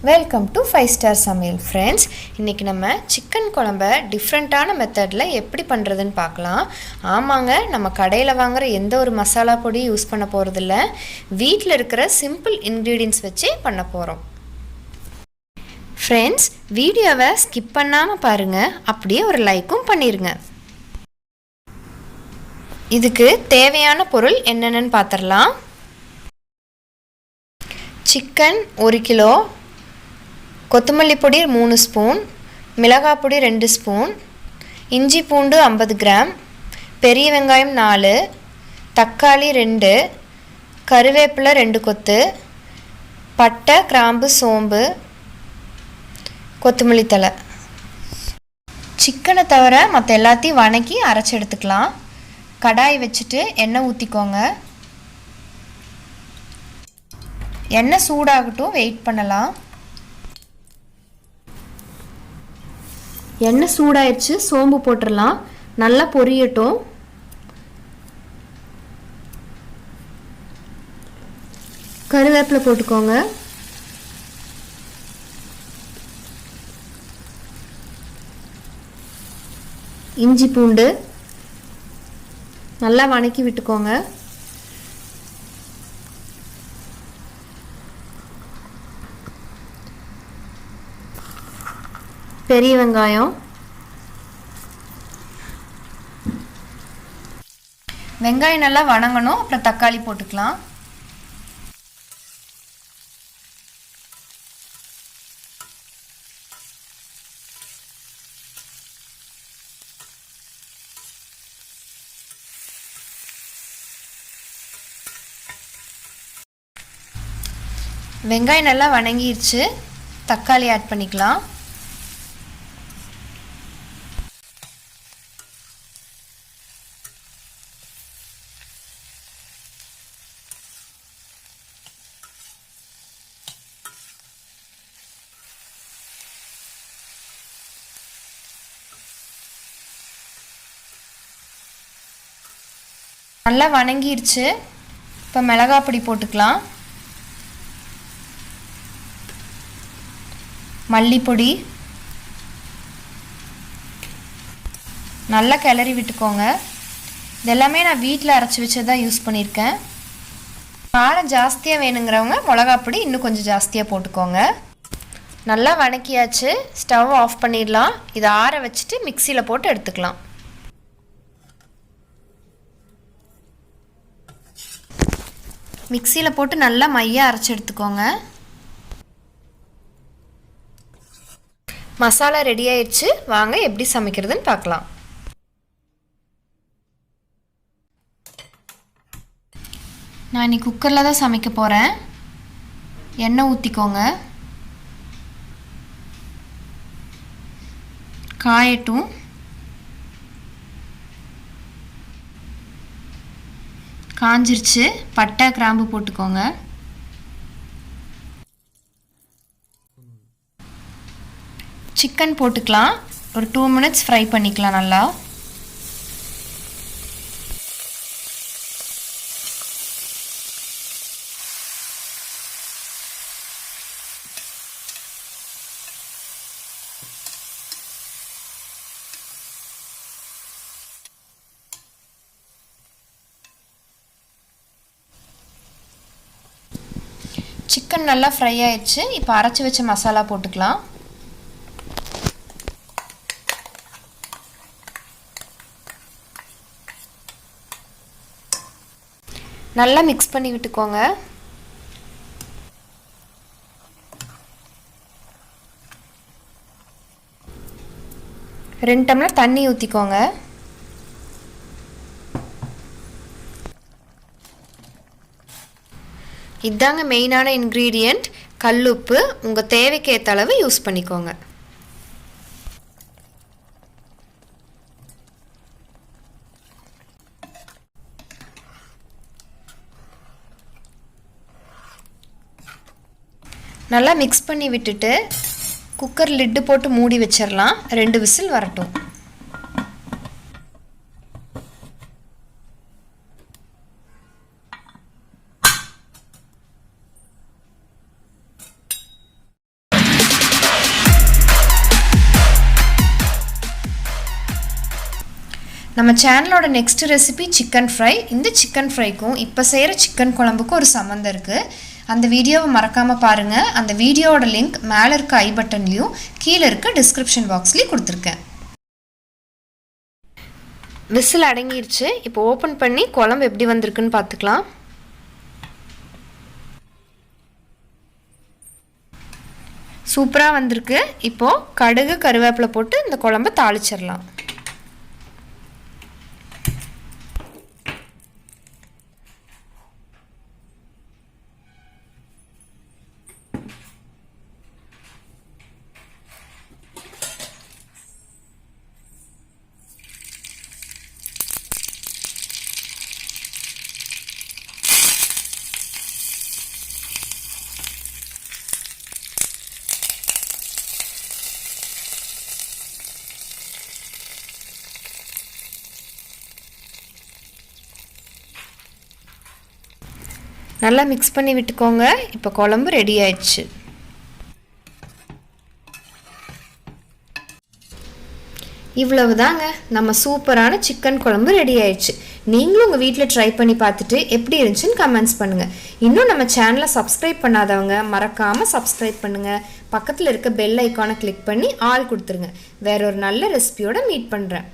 Welcome to 5 star சமையல் friends. இன்றைக்கி நம்ம சிக்கன் குழம்ப டிஃப்ரெண்ட்டான மெத்தடில் எப்படி பண்ணுறதுன்னு பார்க்கலாம். ஆமாங்க, நம்ம கடையில் வாங்குகிற எந்த ஒரு மசாலா பொடி யூஸ் பண்ண போகிறதில்ல. வீட்டில் இருக்கிற சிம்பிள் இன்க்ரீடியன்ட்ஸ் வச்சு பண்ண போகிறோம். ஃப்ரெண்ட்ஸ், வீடியோவை ஸ்கிப் பண்ணாமல் பாருங்கள், அப்படியே ஒரு லைக்கும் பண்ணிடுங்க. இதுக்கு தேவையான பொருள் என்னென்னு பார்த்துடலாம். சிக்கன் 1 கிலோ, கொத்தமல்லி பொடி 3 ஸ்பூன், மிளகாய் பொடி 2 ஸ்பூன், இஞ்சி பூண்டு 50 கிராம், பெரிய வெங்காயம் 4, தக்காளி 2, கருவேப்பிலை 2 கொத்து, பட்டை கிராம்பு சோம்பு, கொத்தமல்லி தழை. சிக்கனை தவிர மற்ற எல்லாத்தையும் வணக்கி அரைச்சி எடுத்துக்கலாம். கடாய் வச்சுட்டு எண்ணெய் ஊற்றிக்கோங்க. எண்ணெய் சூடாகட்டும், வெயிட் பண்ணலாம். எண்ணெய் சூடாயிடுச்சு, சோம்பு போட்டுடலாம். நல்லா பொரியட்டும். கருவேப்பிலை போட்டுக்கோங்க. இஞ்சி பூண்டு நல்லா வணக்கி விட்டுக்கோங்க. பெரிய வெங்காயம், வெங்காயம் நல்லா வணங்கணும். அப்புறம் தக்காளி போட்டுக்கலாம். வெங்காயம் நல்லா வணங்கிருச்சு, தக்காளி ஆட் பண்ணிக்கலாம். நல்லா வணங்கிருச்சு. இப்போ மிளகாய் பொடி போட்டுக்கலாம். மல்லிப்பொடி நல்லா கிளறி விட்டுக்கோங்க. இதெல்லாமே நான் வீட்டில் அரைச்சி வச்சதான் யூஸ் பண்ணியிருக்கேன். காரம் ஜாஸ்தியாக வேணுங்கிறவங்க மிளகாப்பொடி இன்னும் கொஞ்சம் ஜாஸ்தியாக போட்டுக்கோங்க. நல்லா வணக்கியாச்சு, ஸ்டவ் ஆஃப் பண்ணிடலாம். இதை ஆற வச்சுட்டு மிக்சியில் போட்டு எடுத்துக்கலாம். மிக்சியில் போட்டு நல்லா மையாக அரைச்சி எடுத்துக்கோங்க. மசாலா ரெடி ஆயிடுச்சு. வாங்க எப்படி சமைக்கிறதுன்னு பார்க்கலாம். நான் இன்னைக்கு குக்கரில் தான் சமைக்க போகிறேன். எண்ணெய் ஊற்றிக்கோங்க. காயட்டும். காஞ்சிருச்சு. பட்டை கிராம்பு போட்டுக்கோங்க. சிக்கன் போட்டுக்கலாம். ஒரு 2 மினிட்ஸ் ஃப்ரை பண்ணிக்கலாம் நல்லா. சிக்கன் நல்லா ஃப்ரை ஆயிடுச்சு. இப்போ அரைச்சி வச்ச மசாலா போட்டுக்கலாம். நல்லா மிக்ஸ் பண்ணி விட்டுக்கோங்க. ரெண்டு டம்ளர் தண்ணி ஊற்றிக்கோங்க. இதாங்க மெயினான இன்க்ரீடியண்ட். கல்லுப்பு உங்கள் தேவைக்கு ஏற்ற அளவு யூஸ் பண்ணிக்கோங்க. நல்லா மிக்ஸ் பண்ணி விட்டுட்டு குக்கர் லிட்டு போட்டு மூடி வச்சிடலாம். 2 விசில் வரட்டும். நம்ம சேனலோட நெக்ஸ்ட் ரெசிபி சிக்கன் ஃப்ரை. இந்த சிக்கன் ஃப்ரைக்கும் இப்போ செய்கிற சிக்கன் குழம்புக்கும் ஒரு சம்மந்தம் இருக்குது. அந்த வீடியோவை மறக்காமல் பாருங்கள். அந்த வீடியோவோட லிங்க் மேலே இருக்க ஐ பட்டன்லேயும் கீழே இருக்க டிஸ்கிரிப்ஷன் பாக்ஸ்லேயும் கொடுத்துருக்கேன். விசில் அடங்கிருச்சு. இப்போ ஓப்பன் பண்ணி குழம்பு எப்படி வந்திருக்குன்னு பார்த்துக்கலாம். சூப்பராக வந்திருக்கு. இப்போது கடுகு கருவேப்பிலை போட்டு இந்த குழம்பை தாளிச்சிடலாம். நல்லா மிக்ஸ் பண்ணி விட்டுக்கோங்க. இப்போ குழம்பு ரெடி ஆயிடுச்சு. இவ்வளவு தாங்க, நம்ம சூப்பரான சிக்கன் குழம்பு ரெடி ஆயிடுச்சு. நீங்களும் உங்கள் வீட்டில் ட்ரை பண்ணி பார்த்துட்டு எப்படி இருந்துச்சுன்னு கமெண்ட்ஸ் பண்ணுங்கள். இன்னும் நம்ம சேனலை சப்ஸ்கிரைப் பண்ணாதவங்க மறக்காமல் சப்ஸ்கிரைப் பண்ணுங்கள். பக்கத்தில் இருக்க பெல் ஐக்கானை கிளிக் பண்ணி ஆல் கொடுத்துருங்க. வேற ஒரு நல்ல ரெசிபியோட மீட் பண்ணுறேன்.